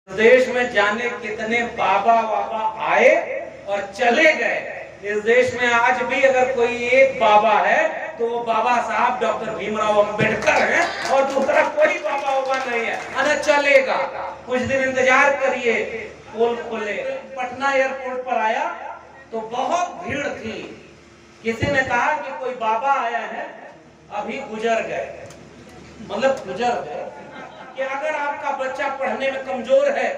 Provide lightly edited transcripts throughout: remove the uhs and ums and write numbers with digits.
देश में जाने कितने बाबा बाबा आए और चले गए। इस देश में आज भी अगर कोई एक बाबा है तो वो बाबा साहब डॉक्टर भीमराव अंबेडकर हैं और दूसरा कोई बाबा बाबा नहीं है। अरे चलेगा, कुछ दिन इंतजार करिए, पोल खोले। पटना एयरपोर्ट पर आया तो बहुत भीड़ थी। किसी ने कहा कि कोई बाबा आया है, अभी गुजर गए। मतलब गुजर गए कि अगर आपका बच्चा पढ़ने में कमजोर है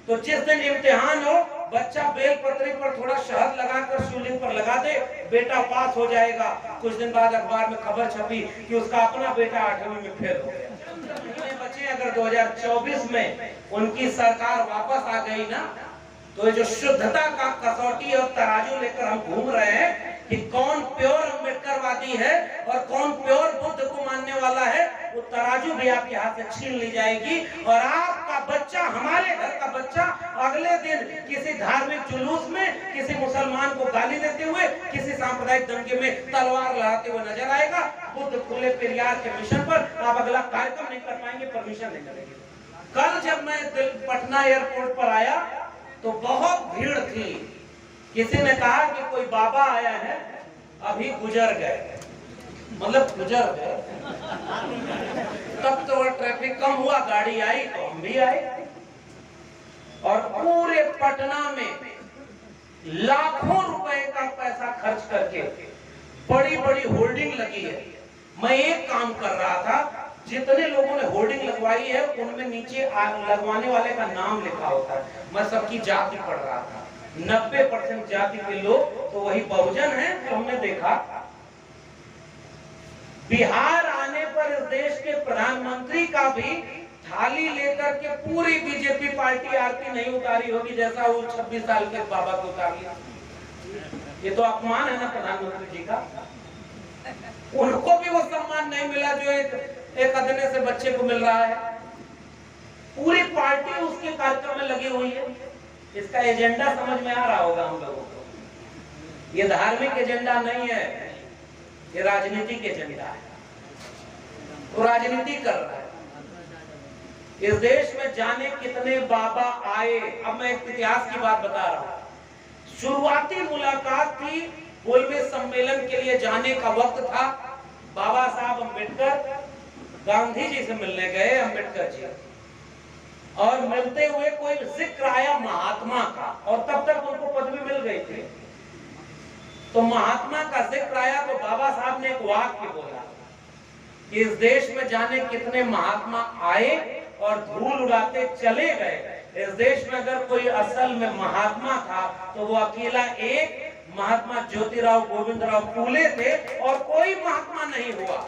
तो जिस दिन इम्तिहान हो बच्चा बेल पत्री पर थोड़ा शहद लगाकर शिवलिंग पर लगा दे, बेटा पास हो जाएगा। कुछ दिन बाद अखबार में खबर छपी कि उसका अपना बेटा 8वीं में फेल हो गया। बच्चे अगर 2024 में उनकी सरकार वापस आ गई ना, तो ये जो शुद्धता का कसौटी और तराजू लेकर हम घूम रहे हैं कि कौन प्योर अम्बेडकरवादी है और कौन प्योर बुद्ध को मानने वाला है, वो तराजू भी आपके हाथ से छीन ली जाएगी। और आपका बच्चा, हमारे घर का बच्चा, अगले दिन किसी धार्मिक जुलूस में किसी मुसलमान को गाली देते हुए, किसी सांप्रदायिक दंगे में तलवार लहराते हुए नजर आएगा। बुद्ध खुले पेरियार के मिशन पर आप अगला कार्यक्रम नहीं कर पाएंगे, परमिशन नहीं करेंगे। कल जब मैं पटना एयरपोर्ट पर आया तो बहुत भीड़ थी। किसी ने कहा कि कोई बाबा आया है, अभी गुजर गए। मतलब गुजर गए। तब तो वह ट्रैफिक कम हुआ, गाड़ी आई तो हम भी आए। और पूरे पटना में लाखों रुपए का पैसा खर्च करके बड़ी बड़ी होर्डिंग लगी है। मैं एक काम कर रहा था, जितने लोगों ने होर्डिंग लगवाई है उनमें नीचे लगवाने वाले का नाम लिखा होता है। मैं सबकी जाति पढ़ रहा था। 90% जाति के लोग तो वही बहुजन हैं। तो हमने देखा बिहार आने पर इस देश के प्रधानमंत्री का भी थाली लेकर के पूरी बीजेपी पार्टी आरती नहीं उतारी होगी जैसा वो 26 साल के बाबा को उतार लिया। ये तो अपमान है ना प्रधानमंत्री जी का। उनको भी वो सम्मान नहीं मिला जो एक अदने से बच्चे को मिल रहा है। पूरी पार्टी उसके कार्यक्रम में लगी हुई है। इसका एजेंडा समझ में आ रहा होगा हम लोगों को। ये धार्मिक एजेंडा नहीं है, ये राजनीतिक एजेंडा है। तो राजनीति कर रहा है। इस देश में जाने कितने बाबा आए। अब मैं एक इतिहास की बात बता रहा हूं। शुरुआती मुलाकात थी, 16वें सम्मेलन के लिए जाने का वक्त था। बाबा साहब अम्बेडकर गांधी जी से मिलने गए, अम्बेडकर जी, और मिलते हुए कोई जिक्र आया महात्मा का, और तब तक उनको पदवी मिल गई थी। तो महात्मा का जिक्र आया तो बाबा साहब ने एक वाक्य बोला कि इस देश में जाने कितने महात्मा आए और धूल उड़ाते चले गए। इस देश में अगर कोई असल में महात्मा था तो वो अकेला एक महात्मा ज्योतिराव गोविंदराव फूले थे और कोई महात्मा नहीं हुआ।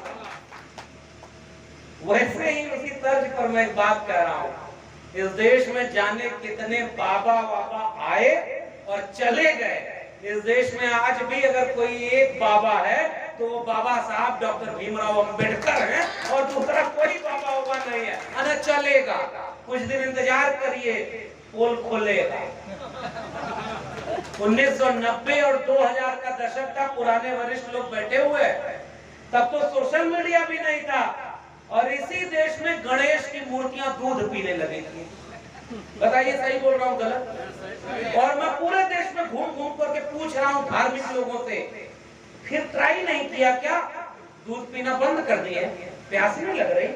वैसे ही उसी तर्ज पर मैं एक बात कह रहा हूं, इस देश में जाने कितने बाबा बाबा आए और चले गए। इस देश में आज भी अगर कोई एक बाबा है तो वो बाबा साहब डॉक्टर भीमराव अंबेडकर हैं और दूसरा कोई बाबा बाबा नहीं है। अरे चलेगा, कुछ दिन इंतजार करिए, पोल खोलेगा। 1990 और 2000 का दशक था, पुराने वरिष्ठ लोग बैठे हुए। तब तो सोशल मीडिया भी नहीं था और इसी देश में गणेश की मूर्तियां दूध पीने लगी थी। बताइए सही बोल रहा हूँ गलत? और मैं पूरे देश में घूम घूम करके पूछ रहा हूँ धार्मिक लोगों से, फिर ट्राई नहीं किया क्या? दूध पीना बंद कर दिए, प्यास नहीं लग रही?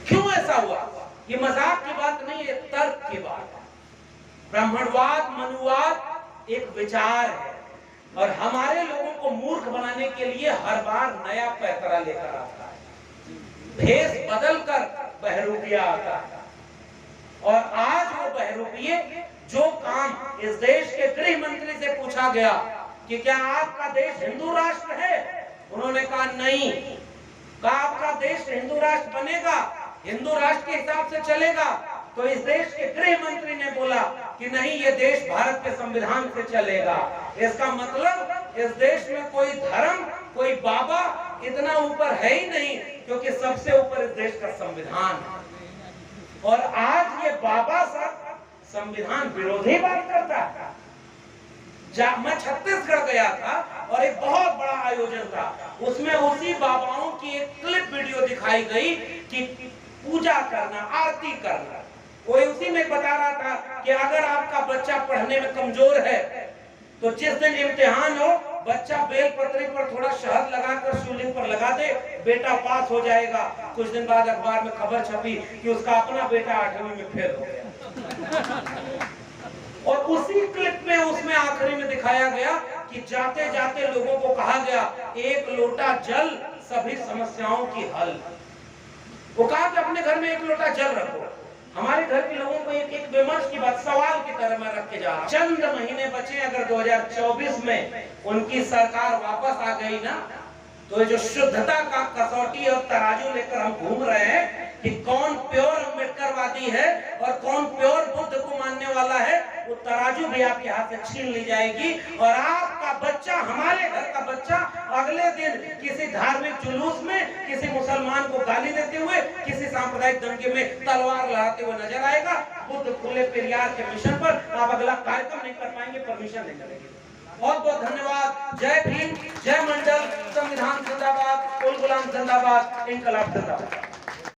क्यों ऐसा हुआ? ये मजाक की बात नहीं है, तर्क की बात है। ब्राह्मणवाद, मनुवाद एक विचार है और हमारे लोगों को मूर्ख बनाने के लिए हर बार नया पैतरा लेकर आता है। भेष बदल कर बहरूपिया आता है और आज वो बहरूपिये जो काम इस देश के गृह मंत्री से पूछा गया कि क्या आपका देश हिंदू राष्ट्र है, उन्होंने कहा नहीं। कहा आपका देश हिंदू राष्ट्र बनेगा, हिंदू राष्ट्र के हिसाब से चलेगा? तो इस देश के गृह मंत्री ने बोला कि नहीं, ये देश भारत के संविधान से चलेगा। इसका मतलब इस देश में कोई धर्म, कोई बाबा इतना ऊपर है ही नहीं, क्योंकि सबसे ऊपर इस देश का संविधान है। और आज ये बाबा साहब संविधान विरोधी बात करता है। मैं छत्तीसगढ़ गया था और एक बहुत बड़ा आयोजन था, उसमें उसी बाबाओं की एक क्लिप वीडियो दिखाई गई कि पूजा करना, आरती करना। कोई उसी में बता रहा था कि अगर आपका बच्चा पढ़ने में कमजोर है तो जिस दिन इम्तिहान हो बच्चा बेलपत्री पर थोड़ा शहद लगाकर शिवलिंग पर लगा दे, बेटा पास हो जाएगा। कुछ दिन बाद अखबार में खबर छपी कि उसका अपना बेटा 8वीं में फेल हो गया। और उसी क्लिप में उसमें आखिरी में दिखाया गया कि जाते जाते लोगों को कहा गया एक लोटा जल सभी समस्याओं की हल। वो कहा कि अपने घर में एक लोटा जल रखो। हमारे घर के लोगों को एक विमर्श की बात सवाल की तरह मैं रख के जा रहा हूं। चंद महीने बचे अगर 2024 में उनकी सरकार वापस आ गई ना, तो ये जो शुद्धता का कसौटी और तराजू लेकर हम घूम रहे हैं कि कौन प्योर अम्बेडकरवादी है और कौन प्योर बुद्ध को मानने वाला है, वो तराजू भी आपके हाथ से छीन ली जाएगी। और आपका बच्चा, हमारे घर का बच्चा अगले दिन किसी धार्मिक जुलूस में किसी मुसलमान को गाली देते हुए, किसी सांप्रदायिक दंगे में तलवार लहराते हुए नजर आएगा। बुद्ध खुले पेरियार के मिशन पर आप अगला कार्यक्रम नहीं कर पाएंगे, परमिशन नहीं करेंगे। बहुत बहुत धन्यवाद। जय भीम, जय मंडल, संविधान जिंदाबाद, कुल गुलाम जिंदाबाद, इनकलाब जिंदाबाद।